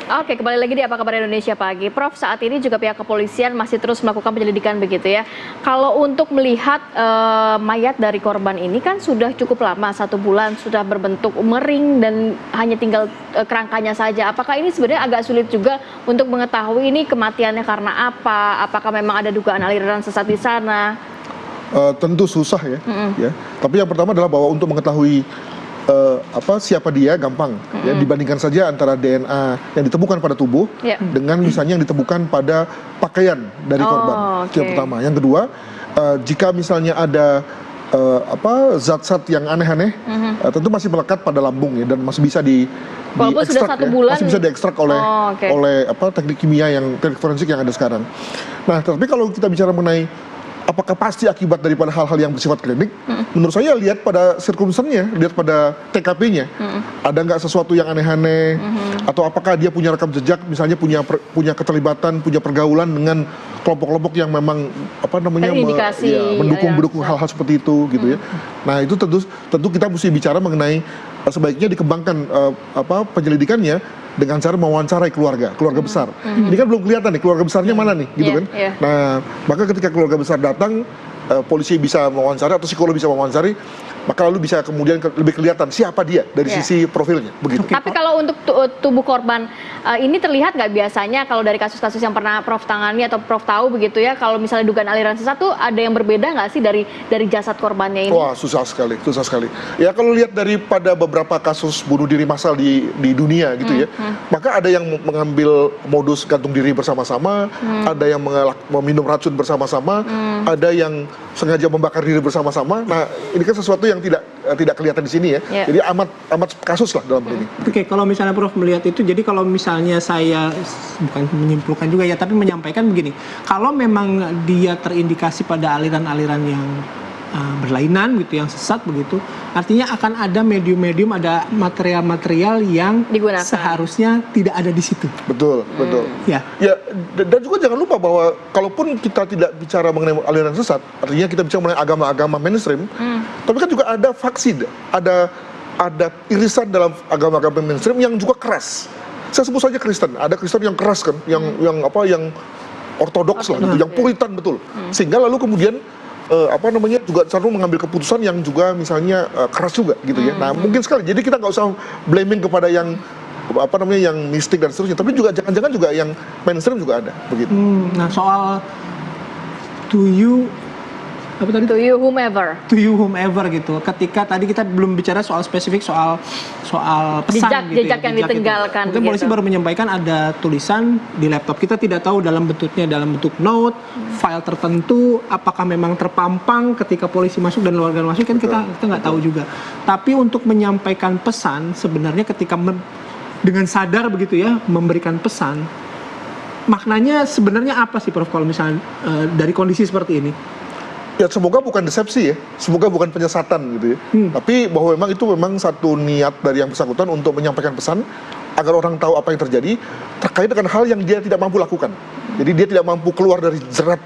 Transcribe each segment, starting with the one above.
Oke, kembali lagi di Apa Kabar Indonesia Pagi. Prof, saat ini juga pihak kepolisian masih terus melakukan penyelidikan begitu ya. Kalau untuk melihat mayat dari korban ini kan sudah cukup lama, 1 bulan, sudah berbentuk mering dan hanya tinggal kerangkanya saja. Apakah ini sebenarnya agak sulit juga untuk mengetahui ini kematiannya karena apa? Apakah memang ada dugaan aliran sesat di sana? Tentu susah ya. Tapi yang pertama adalah bahwa untuk mengetahui siapa dia gampang ya, dibandingkan saja antara DNA yang ditemukan pada tubuh dengan misalnya yang ditemukan pada pakaian dari korban. Itu yang pertama. Yang kedua, jika misalnya ada zat-zat yang aneh-aneh, tentu masih melekat pada lambung ya, dan masih bisa walaupun sudah 1 bulan masih bisa diekstrak oleh teknik kimia teknik forensik yang ada sekarang. Nah, tapi kalau kita bicara mengenai apakah pasti akibat daripada hal-hal yang bersifat klinik? Menurut saya lihat pada circumstance-nya, lihat pada TKP-nya. Ada nggak sesuatu yang aneh-aneh? Atau apakah dia punya rekam jejak, misalnya punya keterlibatan, punya pergaulan dengan kelompok-kelompok yang memang mendukung hal-hal seperti itu gitu ya. Nah, itu tentu kita mesti bicara mengenai sebaiknya dikembangkan penyelidikannya dengan cara mewawancarai keluarga besar. Ini kan belum kelihatan nih keluarga besarnya mana nih, gitu kan? Nah, maka ketika keluarga besar datang, polisi bisa mewawancari atau psikolog bisa mewawancari, maka lalu bisa kemudian lebih kelihatan siapa dia dari sisi profilnya, begitu. Tapi kalau untuk tubuh korban ini terlihat nggak biasanya kalau dari kasus-kasus yang pernah Prof tangani atau Prof tahu begitu ya, kalau misalnya dugaan aliran sesat tuh ada yang berbeda nggak sih dari jasad korbannya ini? Wah, susah sekali. Ya kalau lihat daripada beberapa kasus bunuh diri massal di dunia gitu ya, maka ada yang mengambil modus gantung diri bersama-sama, ada yang meminum racun bersama-sama, ada yang sengaja membakar diri bersama-sama. Nah, ini kan sesuatu yang tidak kelihatan di sini ya. Jadi amat kasus lah dalam ini. Oke, kalau misalnya Prof melihat itu, jadi kalau misalnya saya bukan menyimpulkan juga ya, tapi menyampaikan begini, kalau memang dia terindikasi pada aliran-aliran yang berlainan gitu, yang sesat begitu, artinya akan ada medium-medium, ada material-material yang digunakan, seharusnya tidak ada di situ. Betul. Ya, dan juga jangan lupa bahwa kalaupun kita tidak bicara mengenai aliran sesat, artinya kita bicara mengenai agama-agama mainstream, tapi kan juga ada faksi, ada irisan dalam agama-agama mainstream yang juga keras. Saya sebut saja Kristen, ada Kristen yang keras kan, yang ortodoks lah gitu, yang puritan betul. Sehingga lalu kemudian juga selalu mengambil keputusan yang juga misalnya keras juga gitu ya. Nah, mungkin sekali. Jadi kita nggak usah blaming kepada yang yang mistik dan seterusnya, tapi juga jangan-jangan juga yang mainstream juga ada begitu. Nah, soal to you whomever gitu. Ketika tadi kita belum bicara soal spesifik soal pesan jejak yang ditinggalkan. Mungkin polisi baru menyampaikan ada tulisan di laptop. Kita tidak tahu dalam bentuk note, file tertentu, apakah memang terpampang ketika polisi masuk dan warga masuk, kan kita nggak tahu juga. Tapi untuk menyampaikan pesan, sebenarnya ketika dengan sadar begitu ya, memberikan pesan, maknanya sebenarnya apa sih Prof kalau misalnya dari kondisi seperti ini? Ya, semoga bukan decepsi ya, semoga bukan penyesatan gitu ya. Tapi bahwa memang satu niat dari yang bersangkutan untuk menyampaikan pesan agar orang tahu apa yang terjadi terkait dengan hal yang dia tidak mampu lakukan. Jadi dia tidak mampu keluar dari jerat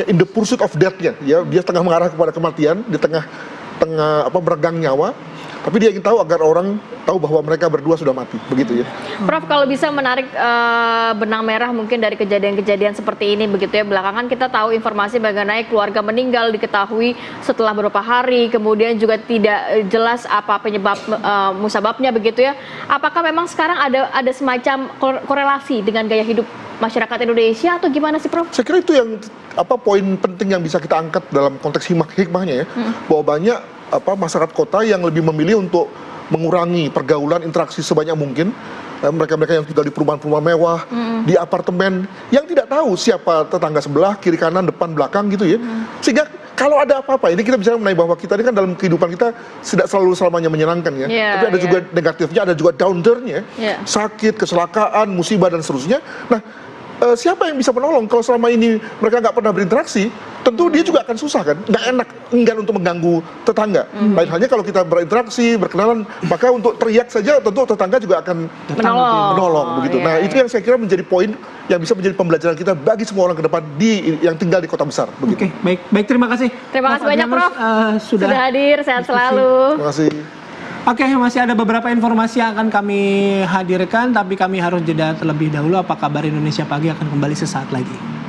in the pursuit of death-nya ya, dia tengah mengarah kepada kematian, di tengah meregang nyawa. Tapi dia ingin tahu agar orang tahu bahwa mereka berdua sudah mati, begitu ya. Prof, kalau bisa menarik benang merah mungkin dari kejadian-kejadian seperti ini begitu ya. Belakangan kita tahu informasi mengenai keluarga meninggal diketahui setelah beberapa hari, kemudian juga tidak jelas apa penyebab musababnya begitu ya. Apakah memang sekarang ada semacam korelasi dengan gaya hidup masyarakat Indonesia atau gimana sih Prof? Saya kira itu yang poin penting yang bisa kita angkat dalam konteks hikmahnya ya, bahwa banyak masyarakat kota yang lebih memilih untuk mengurangi pergaulan interaksi sebanyak mungkin. Mereka-mereka yang tinggal di perumahan-perumahan mewah, di apartemen, yang tidak tahu siapa tetangga sebelah, kiri kanan, depan belakang gitu ya. Sehingga kalau ada apa-apa, ini kita bicara mengenai bahwa kita ini kan dalam kehidupan kita tidak selalu selamanya menyenangkan ya. Tapi ada juga negatifnya, ada juga down-turn-nya, sakit, kecelakaan, musibah dan seterusnya. Nah, siapa yang bisa menolong kalau selama ini mereka nggak pernah berinteraksi? Tentu dia juga akan susah kan, nggak enak, enggan untuk mengganggu tetangga. Lain halnya kalau kita berinteraksi, berkenalan, maka untuk teriak saja tentu tetangga juga akan menolong begitu. Nah, itu yang saya kira menjadi poin yang bisa menjadi pembelajaran kita bagi semua orang ke depan yang tinggal di kota besar. Begitu. Baik, terima kasih. Terima kasih banyak Prof. Sudah hadir, sehat selalu. Terima kasih. Oke, masih ada beberapa informasi yang akan kami hadirkan, tapi kami harus jeda terlebih dahulu. Apa kabar Indonesia Pagi akan kembali sesaat lagi.